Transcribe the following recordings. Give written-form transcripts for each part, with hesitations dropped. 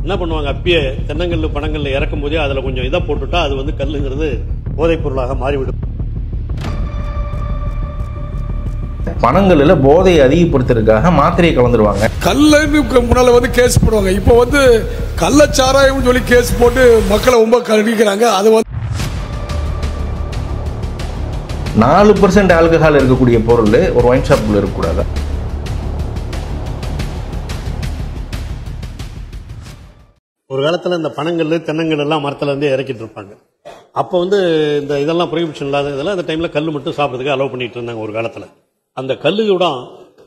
என்ன பண்ணுவாங்க, அப்பயே தென்னங்கல்லு பனங்கல்ல இறக்கும் போதே அதுல கொஞ்சம் இதை போட்டுட்டா அது வந்து கல்லுங்கிறது போதைப் பொருளாக மாறிவிடும். பனங்கல்ல போதையை அதிகப்படுத்துறதுக்காக மாத்திரையை கலந்துருவாங்க. கல்லுன்னு முன்னால வந்து கேஸ் போடுவாங்க, இப்போ வந்து கள்ளச்சாராயம் சொல்லி கேஸ் போட்டு மக்களை ரொம்ப கண்டிக்கிறாங்க. அது வந்து 4% ஆல்கஹால் இருக்கக்கூடிய பொருள் ஒரு ஒயின் ஷாப்புக்குள்ள இருக்கக்கூடாது. ஒரு காலத்துல இந்த பனங்கல்லு தென்னங்கல் எல்லாம் மரத்துல இருந்தே இறக்கிட்டு இருப்பாங்க. அப்போ வந்து இந்த இதெல்லாம் ப்ரொஹிபிஷன் இல்லாத இதெல்லாம் அந்த டைம்ல கல்லு மட்டும் சாப்பிட்றதுக்கு அலோவ் பண்ணிட்டு இருந்தாங்க ஒரு காலத்துல. அந்த கல்லு கூட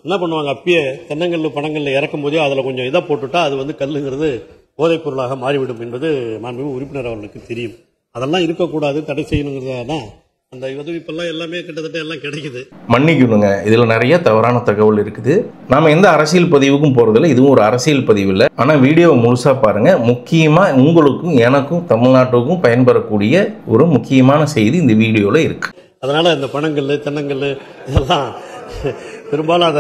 என்ன பண்ணுவாங்க, அப்பயே தென்னங்கல்லு பனங்கல்ல இறக்கும் போதே அதுல கொஞ்சம் இதை போட்டுட்டா அது வந்து கல்லுங்கிறது போதைப் பொருளாக மாறிவிடும் என்பது மாண்புமிகு உறுப்பினர் அவர்களுக்கு தெரியும். அதெல்லாம் இருக்கக்கூடாது, தடை செய்யணுங்கிறதா அந்த உதவிப்பெல்லாம் எல்லாமே கிட்டத்தட்ட எல்லாம் கிடைக்குது. மன்னிக்கணுங்க, இதுல நிறைய தவறான தகவல் இருக்குது. நாம எந்த அரசியல் பதிவுக்கும் போறதில்ல, இதுவும் ஒரு அரசியல் பதிவு இல்லை. ஆனா வீடியோவை முழுசா பாருங்க. முக்கியமா உங்களுக்கும் எனக்கும் தமிழ்நாட்டுக்கும் பயன்பெறக்கூடிய ஒரு முக்கியமான செய்தி இந்த வீடியோல இருக்கு. அதனால இந்த பனங்கல்லு தென்னங்கல்லு இதெல்லாம் பெரும்பாலும்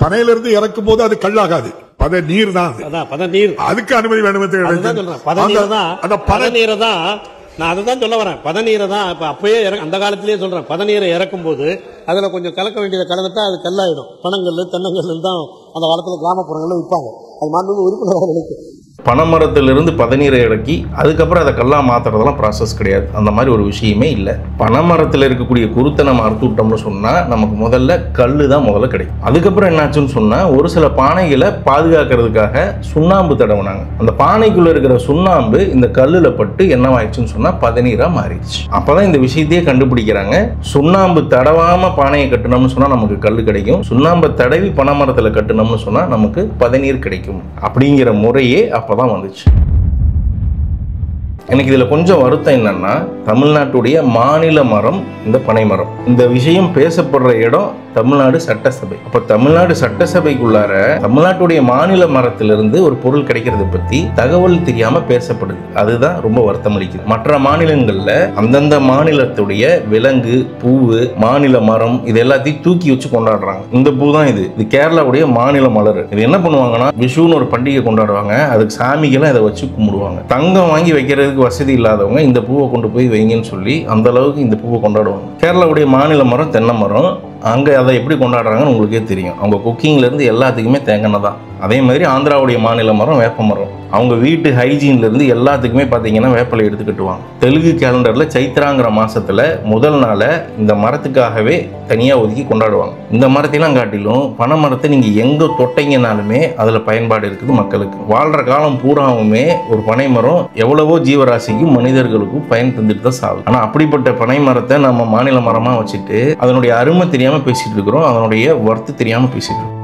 பனையிலிருந்து இறக்கும் போது அது கல்லாகாது, பத நீர் தான். பதநீர் அதுக்கு அனுமதி வேணும். பதநீரை தான் நான் அதுதான் சொல்ல வரேன். பதநீரை தான் இப்ப அப்பயே அந்த காலத்திலேயே சொல்றேன். பதநீரை இறக்கும் போது அதுல கொஞ்சம் கலக்க வேண்டியதை கலந்துட்டா அது கல்லாயிடும். பனங்கல்லு தென்னங்கல்லு தான் அந்த காலத்துல கிராமப்புறங்கள்ல விற்பாங்க. அது மாண்புமிகு உறுப்பினர்களுக்கு பனைமரத்திலிருந்து பதநீரை இறக்கி அதுக்கப்புறம் அதை கல்லா மாத்துறதெல்லாம் ப்ராசஸ் கிடையாது. அந்த மாதிரி ஒரு விஷயமே இல்லை. பனைமரத்தில் இருக்கக்கூடிய குருத்தை நம்ம அறுத்து விட்டோம்னு சொன்னா நமக்கு முதல்ல கல்லு தான் முதல்ல கிடைக்கும். அதுக்கப்புறம் என்னாச்சுன்னு சொன்னா ஒரு சில பானைகளை பாதுகாக்கிறதுக்காக சுண்ணாம்பு தடவுனாங்க. அந்த பானைக்குள்ள இருக்கிற சுண்ணாம்பு இந்த கல்லுல பட்டு என்னவாயிடுச்சுன்னு சொன்னா பதநீரா மாறிடுச்சு. அப்பதான் இந்த விஷயத்தையே கண்டுபிடிக்கிறாங்க. சுண்ணாம்பு தடவாம பானையை கட்டணும்னு சொன்னா நமக்கு கல்லு கிடைக்கும், சுண்ணாம்பை தடவி பனைமரத்துல கட்டணும்னு சொன்னா நமக்கு பதநீர் கிடைக்கும். அப்படிங்கிற முறையே அப்பதான் வந்துச்சு. எனக்கு இதுல கொஞ்சம் வருத்தம் என்னன்னா, தமிழ்நாட்டுடைய மாநில மரம் இந்த பனை மரம். இந்த விஷயம் பேசப்படுற இடம் தமிழ்நாடு சட்டசபை. அப்ப தமிழ்நாடு சட்டசபைக்குள்ளார தமிழ்நாட்டுடைய மாநில மரத்திலிருந்து ஒரு பொருள் கிடைக்கிறது பத்தி தகவல் தெரியாம பேசப்படுது. அதுதான் ரொம்ப வருத்தம் அளிக்குது. மற்ற மாநிலங்கள்ல அந்தந்த மாநிலத்துடைய விலங்கு, பூவு, மாநில மரம் இது எல்லாத்தையும் தூக்கி வச்சு கொண்டாடுறாங்க. இந்த பூ தான் இது கேரளாவுடைய மாநில மலர். இது என்ன பண்ணுவாங்கன்னா, விஷுன்னு ஒரு பண்டிகை கொண்டாடுவாங்க, அதுக்கு சாமிக்கெல்லாம் இதை வச்சு கும்பிடுவாங்க. தங்கம் வாங்கி வைக்கிறதுக்கு வசதி இல்லாதவங்க இந்த பூவை கொண்டு போய் வைங்கன்னு சொல்லி அந்த அளவுக்கு இந்த பூவை கொண்டாடுவாங்க. கேரளாவுடைய மாநில மரம் தென்னை மரம். அங்கே அதை எப்படி கொண்டாடுறாங்கன்னு உங்களுக்கே தெரியும். அவங்க குக்கிங்லேருந்து எல்லாத்துக்குமே தேங்காய் தான். அதே மாதிரி ஆந்திராவுடைய மாநில மரம் வேப்ப மரம். அவங்க வீட்டு ஹைஜீன்லேருந்து எல்லாத்துக்குமே பார்த்தீங்கன்னா வேப்பலை எடுத்து கட்டுவாங்க. தெலுங்கு கேலண்டரில் சைத்ராங்கிற மாதத்தில் முதல் நாளை இந்த மரத்துக்காகவே தனியாக ஒதுக்கி கொண்டாடுவாங்க. இந்த மரத்தையெல்லாம் காட்டிலும் பனை மரத்தை நீங்கள் எங்கே தொட்டீங்கனாலுமே அதில் பயன்பாடு இருக்குது. மக்களுக்கு வாழ்கிற காலம் பூராவுமே ஒரு பனை மரம் எவ்வளவோ ஜீவராசிக்கும் மனிதர்களுக்கும் பயன் தந்துட்டு தான் சாகுது. ஆனால் அப்படிப்பட்ட பனை மரத்தை நம்ம மாநில மரமாக வச்சுட்டு அதனுடைய அருமை தெரியாமல் பேசிட்டு இருக்கிறோம், அதனுடைய வர்த்து தெரியாமல் பேசிட்டு இருக்கோம்.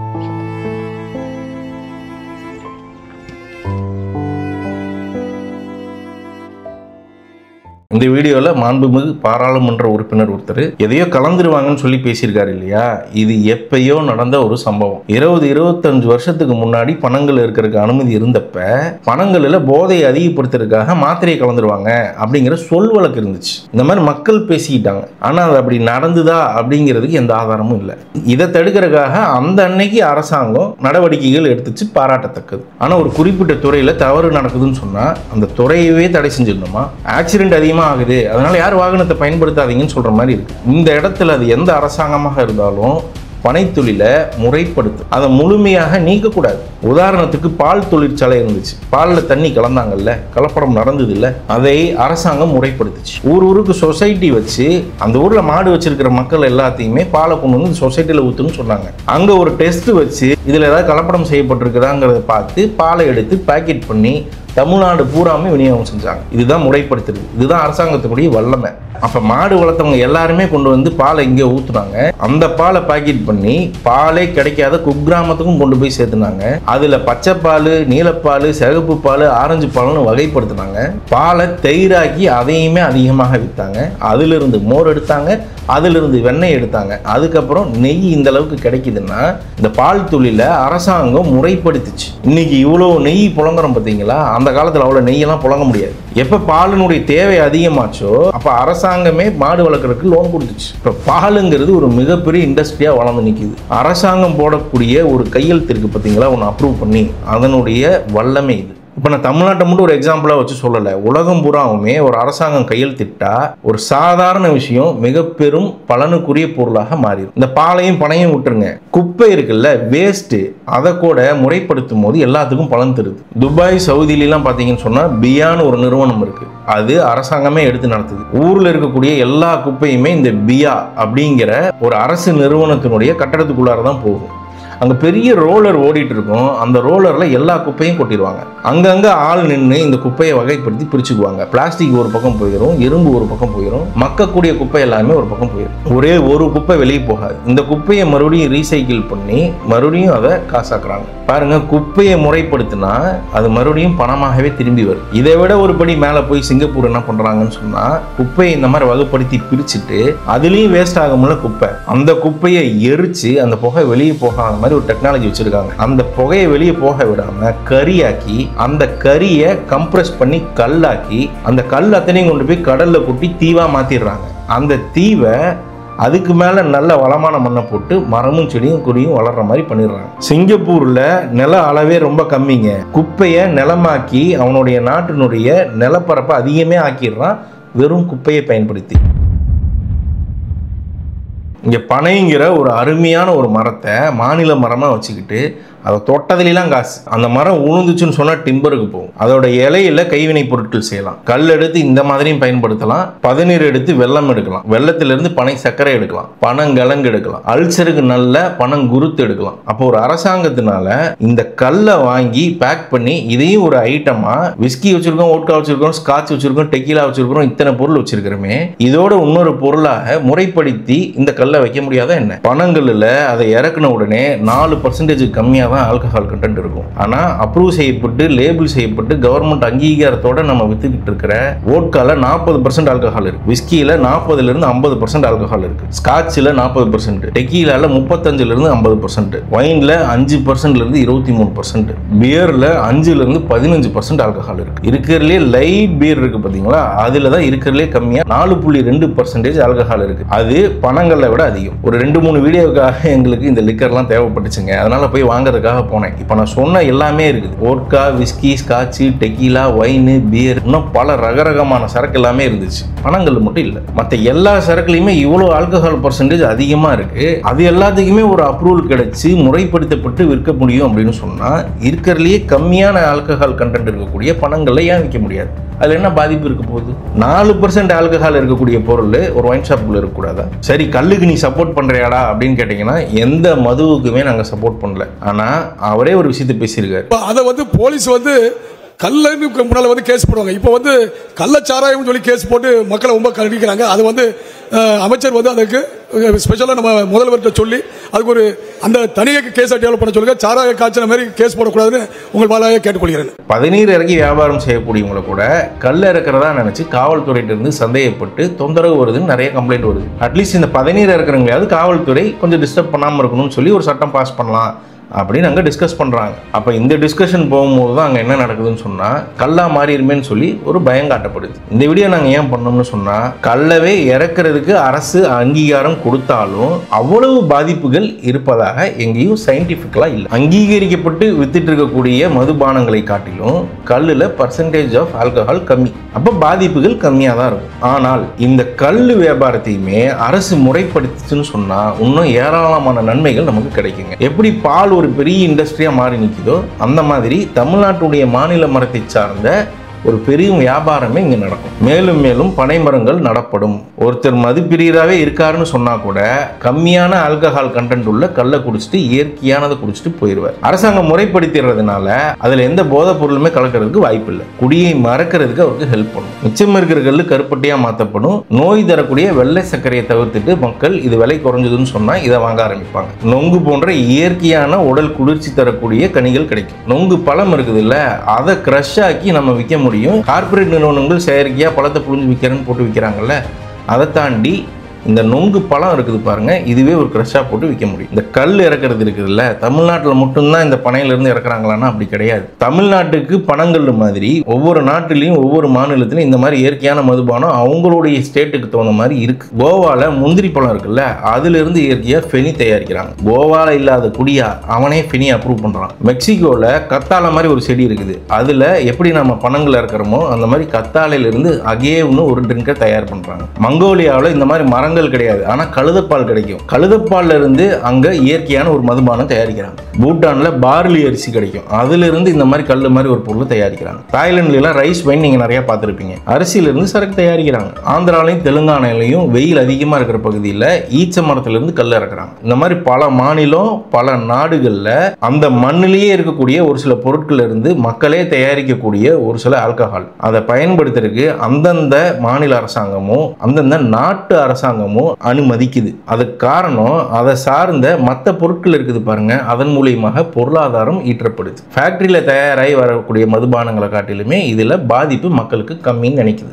இந்த வீடியோவில் மாண்புமிகு பாராளுமன்ற உறுப்பினர் ஒருத்தர் எதையோ கலந்துருவாங்கன்னு சொல்லி பேசியிருக்காரு இல்லையா? இது எப்பயோ நடந்த ஒரு சம்பவம். 20-25 வருஷத்துக்கு முன்னாடி பனங்கல் இருக்கிறதுக்கு அனுமதி இருந்தப்ப பனங்கல்ல போதையை அதிகப்படுத்துறதுக்காக மாத்திரையை கலந்துருவாங்க அப்படிங்கிற சொல் வழக்கு இருந்துச்சு. இந்த மாதிரி மக்கள் பேசிக்கிட்டாங்க. ஆனால் அது அப்படி நடந்துதா அப்படிங்கிறதுக்கு எந்த ஆதாரமும் இல்லை. இதை தடுக்கிறதுக்காக அந்த அன்னைக்கு அரசாங்கம் நடவடிக்கைகள் எடுத்துச்சு, பாராட்டத்தக்கது. ஆனால் ஒரு குறிப்பிட்ட துறையில் தவறு நடக்குதுன்னு சொன்னால் அந்த துறையவே தடை செஞ்சிடணுமா? ஆக்சிடென்ட் அதிகமாக ஆகுது, அதனால யார் வாகனத்தை பயன்படுத்தாதீங்கன்னு சொல்ற மாதிரி இருக்கு. இந்த இடத்துல அது எந்த அரசாங்கமாக இருந்தாலும் பனைத்தொழிலை முறைப்படுத்து, அதை முழுமையாக நீக்கக்கூடாது. உதாரணத்துக்கு பால் தொழிற்சாலை இருந்துச்சு, பாலில் தண்ணி கலந்தாங்கல்ல, கலப்படம் நடந்தது இல்லை, அதை அரசாங்கம் முறைப்படுத்துச்சு. ஊருக்கு சொசைட்டி வச்சு அந்த ஊரில் மாடு வச்சிருக்கிற மக்கள் எல்லாத்தையுமே பாலை கொண்டு வந்து சொசைட்டியில் ஊற்றுன்னு சொன்னாங்க. அங்கே ஒரு டெஸ்ட் வச்சு இதில் ஏதாவது கலப்படம் செய்யப்பட்டிருக்குதாங்கிறத பார்த்து பாலை எடுத்து பேக்கெட் பண்ணி தமிழ்நாடு பூராமே விநியோகம் செஞ்சாங்க. இதுதான் முறைப்படுத்துறது, இதுதான் அரசாங்கத்தினுடைய வல்லமை. அப்ப மாடு வளர்த்தவங்க எல்லாருமே கொண்டு வந்து பாலை இங்கே ஊத்துனாங்க. அந்த பாலை பாக்கெட் பண்ணி பாலே கிடைக்காத குக்கிராமத்துக்கும் கொண்டு போய் சேர்த்துனாங்க. அதுல பச்சை பால், நீலப்பால், சிகப்பு பால், ஆரஞ்சு பால்னு வகைப்படுத்தினாங்க. பாலை தயிராக்கி அதையுமே அதிகமாக வித்தாங்க. அதிலிருந்து மோர் எடுத்தாங்க, அதிலிருந்து வெண்ணெய் எடுத்தாங்க. அதுக்கப்புறம் நெய் இந்த அளவுக்கு கிடைக்குதுன்னா இந்த பால் தொழில அரசாங்கம் முறைப்படுத்துச்சு. இன்னைக்கு இவ்வளோ நெய் புழங்குறோம் பார்த்தீங்களா, அந்த காலத்தில் அவ்வளோ நெய்யெல்லாம் புழங்க முடியாது. எப்போ பாலினுடைய தேவை அதிகமாச்சோ அப்போ அரசாங்கமே மாடு வளர்க்குறதுக்கு லோன் கொடுத்துச்சு. இப்போ பாலுங்கிறது ஒரு மிகப்பெரிய இண்டஸ்ட்ரியாக வளர்ந்து நிற்கிது. அரசாங்கம் போடக்கூடிய ஒரு கையெழுத்து இருக்கு பார்த்தீங்களா, ஒன்று அப்ரூவ் பண்ணி, அதனுடைய வல்லமை இது. இப்போ நான் தமிழ்நாட்டை மட்டும் ஒரு எக்ஸாம்பிளாக வச்சு சொல்லலை, உலகம் பூராவுமே ஒரு அரசாங்கம் கையெழுத்திட்டா ஒரு சாதாரண விஷயம் மிக பெரும் பலனுக்குரிய பொருளாக மாறிடும். இந்த பாலையும் பனையும் விட்டுருங்க, குப்பை இருக்குல்ல, வேஸ்ட்டு, அதை கூட முறைப்படுத்தும் போது எல்லாத்துக்கும் பலன் தருது. துபாய் சவுதியிலாம் பார்த்தீங்கன்னு சொன்னால் பியான்னு ஒரு நிறுவனம் இருக்குது, அது அரசாங்கமே எடுத்து நடத்துது. ஊரில் இருக்கக்கூடிய எல்லா குப்பையுமே இந்த பியா அப்படிங்கிற ஒரு அரசு நிறுவனத்தினுடைய கட்டடத்துக்குள்ளார தான் போகும். அங்கே பெரிய ரோலர் ஓடிட்டு இருக்கும், அந்த ரோலரில் எல்லா குப்பையும் கொட்டிடுவாங்க. அங்கங்கே ஆள் நின்று இந்த குப்பையை வகைப்படுத்தி பிரிச்சுக்குவாங்க. பிளாஸ்டிக் ஒரு பக்கம் போயிடும், இரும்பு ஒரு பக்கம் போயிடும், மக்கக்கூடிய குப்பை எல்லாமே ஒரு பக்கம் போயிடும். ஒரே ஒரு குப்பை வெளியே போகாது. இந்த குப்பையை மறுபடியும் ரீசைக்கிள் பண்ணி மறுபடியும் அதை காசாக்குறாங்க. பாருங்க, குப்பையை முறைப்படுத்தினா அது மறுபடியும் பணமாகவே திரும்பி வரும். இதை விட ஒரு படி மேலே போய் சிங்கப்பூர் என்ன பண்ணுறாங்கன்னு சொன்னால், குப்பையை இந்த மாதிரி வகைப்படுத்தி பிரிச்சுட்டு அதுலேயும் வேஸ்ட் ஆகும்ல குப்பை, அந்த குப்பையை எரிச்சு அந்த புகை வெளியே போகாத மாதிரி ஒரு டெக்னாலஜி வச்சிருக்காங்க. அந்த புகையை வெளியே போக விடாம கரியாக்கி அந்த கரியை கம்ப்ரஸ் பண்ணி கல்லாக்கி அந்த கல் அத்தனையும் கொண்டு போய் கடல்ல கொட்டி தீவா மாத்திடுறாங்க. அந்த தீவை அதுக்கு மேல நல்ல வளமான மண்ணை போட்டு மரமும் செடியும் கொடியும் வளர்ற மாதிரி பண்ணிடுறாங்க. சிங்கப்பூர்ல நில அளவே ரொம்ப கம்மிங்க, குப்பையை நிலமாக்கி அவனுடைய நாட்டினுடைய நிலப்பரப்பை அதிகமே ஆக்கிடுறான் வெறும் குப்பையை பயன்படுத்தி. இங்கே பனைங்கிற ஒரு அருமையான ஒரு மரத்தை மாநில மரமாக வச்சுக்கிட்டு அதை தொட்டதுலாம் காசு. அந்த மரம் உழுந்துச்சுன்னு சொன்னால் டிம்பருக்கு போகும். அதோட இலையில கைவினை பொருட்கள் செய்யலாம். கல் எடுத்து இந்த மாதிரியும் பயன்படுத்தலாம், பதநீர் எடுத்து வெல்லம் எடுக்கலாம், வெள்ளத்திலிருந்து பனை சர்க்கரை எடுக்கலாம், பனங்கிழங்கு எடுக்கலாம், அல்சருக்கு நல்ல பனங்குருத்து எடுக்கலாம். அப்போ ஒரு அரசாங்கத்தினால இந்த கல்லை வாங்கி பேக் பண்ணி இதையும் ஒரு ஐட்டமா, விஸ்கி வச்சிருக்கோம், ஓட்கா வச்சிருக்கோம், ஸ்காட்ச் வச்சிருக்கோம், டெக்கீலா வச்சிருக்கோம், இத்தனை பொருள் வச்சிருக்கிறோமே, இதோட இன்னொரு பொருளாக முறைப்படுத்தி இந்த கல்லை வைக்க முடியாதா என்ன? பனங்கல்ல அதை இறக்குன உடனே 4% கம்மியாக தான் ஆல்கஹால் கண்டென்ட் இருக்கும். ஆனா அப்ரூவ் செய்யப்பட்டு லேபிள் செய்யப்பட்டு கவர்மெண்ட் அங்கீகாரத்தோட நம்ம வித்துக்கிட்டு இருக்கிற வோட்கால 40% ஆல்கஹால் இருக்கு, விஸ்கியில 40% 50% ஆல்கஹால் இருக்கு, ஸ்காட்ச்ல 40%, டெக்கீலால 35% 50%, வைன்ல 5% 23%, பியர்ல 5% 15% ஆல்கஹால் இருக்கு. இருக்கிறதுலே லைட் பியர் இருக்கு பாத்தீங்களா, அதுல தான் இருக்கிறதுலே கம்மியா 4.2% ஆல்கஹால் இருக்கு. அது பணங்களை விட அதிகம். ஒரு 2-3 வீடியோக்காக எங்களுக்கு இந்த லிக்கர்லாம் தேவைப்பட்டுச்சுங்க, அதனால போய் வாங்குறதுக்காக போனேன். இப்போ நான் சொன்ன எல்லாமே இருக்குது. Vodka, whisky, scotch, tequila, wine, beer, இன்னும் பல ரகரகமான சரக்கு எல்லாமே இருந்துச்சு. பணங்கள் மட்டும் இல்லை, மற்ற எல்லா சரக்குலையுமே இவ்வளோ ஆல்கஹால் பர்சன்டேஜ் அதிகமாக இருக்கு. அது எல்லாத்துக்குமே ஒரு அப்ரூவல் கிடைச்சி முறைப்படுத்தப்பட்டு விற்க முடியும் அப்படின்னு சொன்னா, இருக்கிறதுலேயே கம்மியான ஆல்கஹால் கண்டென்ட் இருக்கக்கூடிய பணங்களை ஏன் விற்க முடியாது? அதில் என்ன பாதிப்பு இருக்க போகுது? 4% ஆல்கஹால் இருக்கக்கூடிய பொருள் ஒரு ஒயின் ஷாப்புக்குள்ள இருக்கக்கூடாதா? சரி, கல்லுக்கு நீ சப்போர்ட் பண்றியாடா அப்படின்னு கேட்டீங்கன்னா எந்த மதுவுக்குமே நாங்கள் சப்போர்ட் பண்ணல. ஆனா அவரே ஒரு விஷயத்தை பேசியிருக்காரு. அதை போலீஸ் கல்லுக்கு முன்னால கேஸ் போடுவாங்க. இப்போ கள்ளச்சாராயம் சொல்லி கேஸ் போட்டு மக்களை ரொம்ப கண்டிக்கிறாங்க. அது அமைச்சர் அதுக்கு ஸ்பெஷலாக நம்ம முதல்வர்கிட்ட சொல்லி அதுக்கு ஒரு அந்த தனியாக கேஸ் டெவலப் பண்ண சொல்லுங்க. சாராய காய்ச்சல் மாதிரி கேஸ் போடக்கூடாதுன்னு உங்கள் வாயிலாக கேட்டுக்கொள்கிறேன். பதநீர் இறக்கி வியாபாரம் செய்யக்கூடியவங்களை கூட கல் இறக்கிறதா நினைச்சு காவல்துறையிட்ட இருந்து சந்தேகப்பட்டு தொந்தரவு வருதுன்னு நிறைய கம்ப்ளைண்ட் வருது. அட்லீஸ்ட் இந்த பதநீர் இறக்குறவங்களாவது காவல்துறை கொஞ்சம் டிஸ்டர்ப் பண்ணாமல் இருக்கணும்னு சொல்லி ஒரு சட்டம் பாஸ் பண்ணலாம் அப்படின்னு அங்கே டிஸ்கஸ் பண்ணுறாங்க. அப்போ இந்த டிஸ்கஷன் போகும்போது தான் அங்கே என்ன நடக்குதுன்னு சொன்னால், கல்லா மாறிடுமேன்னு சொல்லி ஒரு பயம் காட்டப்படுது. இந்த வீடியோ நாங்கள் ஏன் பண்ணோம்னு சொன்னால், கல்லவே இறக்குறதுக்கு அரசு அங்கீகாரம் கொடுத்தாலும் அவ்வளவு பாதிப்புகள் இருப்பதாக எங்கேயும் சயின்டிஃபிக்கலாக இல்லை. அங்கீகரிக்கப்பட்டு வித்துட்டு இருக்கக்கூடிய மதுபானங்களை காட்டிலும் கல்லில் பர்சன்டேஜ் ஆஃப் ஆல்கஹால் கம்மி, அப்போ பாதிப்புகள் கம்மியாக தான் இருக்கும். ஆனால் இந்த கல் வியாபாரத்தையுமே அரசு முறைப்படுத்துச்சுன்னு சொன்னால் இன்னும் ஏராளமான நன்மைகள் நமக்கு கிடைக்குங்க. எப்படி பால் ஒரு பெரிய இண்டஸ்ட்ரியா மாறி நிற்குதோ அந்த மாதிரி தமிழ்நாட்டுடைய மாநில மரத்தை சார்ந்த ஒரு பெரிய வியாபாரமே இங்க நடக்கும். மேலும் மேலும் பனை மரங்கள் நடப்படும். ஒருத்தர் மதுப்பிரியராகவே இருக்காருன்னு சொன்னா கூட கம்மியான ஆல்கஹால் கண்டென்ட் உள்ள கல்லை குடிச்சிட்டு இயற்கையானதை குடிச்சிட்டு போயிடுவார். அரசாங்கம் முறைப்படுத்திடுறதுனால அதுல எந்த போதைப் பொருளுமே கலக்கிறதுக்கு வாய்ப்பு இல்லை. குடியை மறக்கிறதுக்கு அவருக்கு ஹெல்ப் பண்ணும். மிச்சம் இருக்கிற கல்லு கருப்பட்டியா மாற்றப்படும். நோய் தரக்கூடிய வெள்ளை சர்க்கரையை தவிர்த்துட்டு மக்கள் இது விலை குறைஞ்சதுன்னு சொன்னா இதை வாங்க ஆரம்பிப்பாங்க. நொங்கு போன்ற இயற்கையான உடல் குளிர்ச்சி தரக்கூடிய கனிகள் கிடைக்கும். நொங்கு பழம் இருக்குது இல்ல, அதை கிரஷ் ஆக்கி நம்ம விற்க முடியும். கார்பரேட் நிறுவனங்கள் செயற்கையா பழத்தை புழிஞ்சு விற்கிறேன்னு போட்டு விற்கிறாங்கல்ல, அதை தாண்டி இந்த நொங்கு பழம் இருக்குது பாருங்க, இதுவே ஒரு கிரஷா போட்டு விற்க முடியும். இந்த கல் இறக்குறது இருக்குதுல்ல, தமிழ்நாட்டில் மட்டும்தான் இந்த பனையிலிருந்து இறக்குறாங்களான்னா அப்படி கிடையாது. தமிழ்நாட்டுக்கு பனங்கல் மாதிரி ஒவ்வொரு நாட்டிலையும் ஒவ்வொரு மாநிலத்திலும் இந்த மாதிரி இயற்கையான மதுபானம் அவங்களுடைய ஸ்டேட்டுக்கு தகுந்த மாதிரி இருக்கு. கோவால முந்திரி பழம் இருக்குல்ல, அதுல இருந்து இயற்கையா ஃபெனி தயாரிக்கிறாங்க. கோவால இல்லாத குடியா அவனே ஃபெனி அப்ரூவ் பண்றான். மெக்சிகோல கத்தாழை மாதிரி ஒரு செடி இருக்குது, அதுல எப்படி நம்ம பனங்கள் இறக்குறோமோ அந்த மாதிரி கத்தாழையில இருந்து அகேவ்னு ஒரு ட்ரிங்கை தயார் பண்றாங்க. மங்கோலியாவில் இந்த மாதிரி மரங்கள் கிடையாது, ஆனா கழுதப்பால் கிடைக்கும். கழுதப்பால்ல இருந்து அங்க இயற்கையான ஒரு மதுபானம் தயாரிக்கிறாங்க. பூட்டான்ல பார்லி அரிசி கிடைக்கும், அதுல இருந்து இந்த மாதிரி கல்லு மாதிரி ஒரு பொருள் தயாரிக்கிறாங்க. தாய்லாந்துல எல்லாம் ரைஸ் வைன் நீங்க நிறைய பார்த்திருப்பீங்க, அரிசியில இருந்து சரக்கு தயாரிக்கிறாங்க. ஆந்திராலையும் தெலுங்கானாலையும் வெயில் அதிகமா இருக்கிற பகுதியில் ஈச்ச மரத்துல இருந்து கல் இறக்குறாங்க. இந்த மாதிரி பல மாநிலம் பல நாடுகள்ல அந்த மண்ணிலேயே இருக்கக்கூடிய ஒரு சில பொருட்கள் இருந்து மக்களே தயாரிக்கக்கூடிய ஒரு சில ஆல்கஹால் அதை பயன்படுத்துறதுக்கு அந்தந்த மாநில அரசாங்கமும் அந்தந்த நாட்டு அரசாங்கமும் அனுமதிக்குது. அதுக்கு காரணம் அதை சார்ந்த மற்ற பொருட்கள் இருக்குது பாருங்க, அதன் மூலியமாக பொருளாதாரம் ஈற்றப்படுது. ஃபேக்டரியில தயாராகி வரக்கூடிய மதுபானங்களை காட்டிலுமே இதுல பாதிப்பு மக்களுக்கு கம்மின்னு நினைக்குது.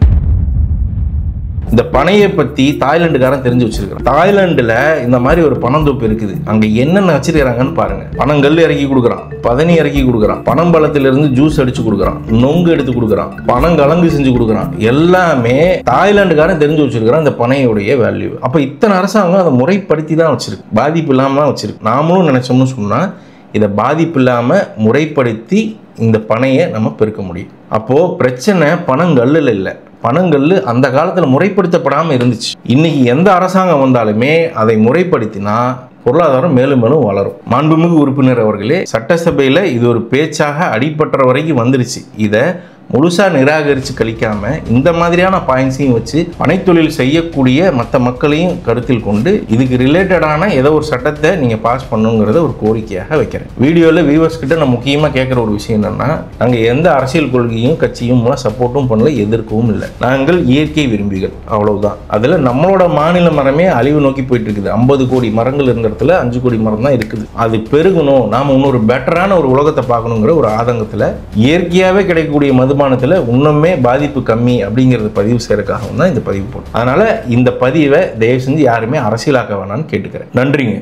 இந்த பனையை பத்தி தாய்லாந்துக்காரன் தெரிஞ்சு வச்சிருக்கான். தாய்லாந்துல இந்த மாதிரி ஒரு பனந்தோப்பு இருக்குது, அங்க என்னென்ன வச்சிருக்காங்கன்னு பாருங்க. பனங்கல் இறக்கி கொடுக்குறான், பதனி இறக்கி கொடுக்குறான், பனம்பழத்திலிருந்து ஜூஸ் அடிச்சு கொடுக்குறான், நொங்கு எடுத்து கொடுக்குறான், பனங்கலங்கு செஞ்சு கொடுக்குறான். எல்லாமே தாய்லாந்துக்காரன் தெரிஞ்சு வச்சிருக்கிறான் இந்த பனையுடைய வேல்யூ. அப்ப இத்தனை அரசாங்கம் அதை முறைப்படுத்தி தான் வச்சிருக்கு, பாதிப்பு இல்லாம தான் வச்சிருக்கு. நாமளும் நினைச்சோம்னு சொன்னா இதை பாதிப்பு இல்லாம முறைப்படுத்தி இந்த பனையை நம்ம பெருக்க முடியும். அப்போ பிரச்சனை பனங்கல்ல இல்லை, பனங்கல் அந்த காலத்தில் முறைப்படுத்தப்படாமல் இருந்துச்சு. இன்னைக்கு எந்த அரசாங்கம் வந்தாலுமே அதை முறைப்படுத்தினா பொருளாதாரம் மேலும் மேலும் வளரும். மாண்புமிகு உறுப்பினர் அவர்களே, சட்டசபையில் இது ஒரு பேச்சாக அடிபற்ற வரைக்கும் வந்துருச்சு. இதை முழுசா நிராகரித்து கழிக்காம இந்த மாதிரியான பாயிண்ட்ஸையும் வச்சு பனைத்தொழில் செய்யக்கூடிய மற்ற மக்களையும் கருத்தில் கொண்டு இதுக்கு ரிலேட்டடான ஏதோ ஒரு சட்டத்தை நீங்கள் பாஸ் பண்ணுங்கிறத ஒரு கோரிக்கையாக வைக்கிறேன். வீடியோவில் வியூவர்ஸ் கிட்ட நான் முக்கியமாக கேட்குற ஒரு விஷயம் என்னன்னா, நாங்கள் எந்த அரசியல் கொள்கையும் கட்சியும் சப்போர்ட்டும் பண்ணல, எதிர்க்கவும் இல்லை. நாங்கள் இயற்கை விரும்பிகள், அவ்வளவுதான். அதில் நம்மளோட மாநில மரமே அழிவு நோக்கி போயிட்டு இருக்குது. 50 கோடி மரங்கள் இருந்த இடத்துல 5 கோடி மரம் தான் இருக்குது. அது பெருகணும், நாம இன்னொரு பெட்டரான ஒரு உலகத்தை பார்க்கணுங்கிற ஒரு ஆதங்கத்தில் இயற்கையாகவே கிடைக்கக்கூடிய மதுபானத்தில் இன்னுமே பாதிப்பு கம்மி அப்படிங்கிறது பதிவு செய்யறதுக்காகவும் தான் இந்த பதிவு போட்டோம். அதனால இந்த பதிவை தயவு செஞ்சு யாருமே அரசியலாக்க வேணாம்னு கேட்டுக்கிறேன். நன்றிங்க.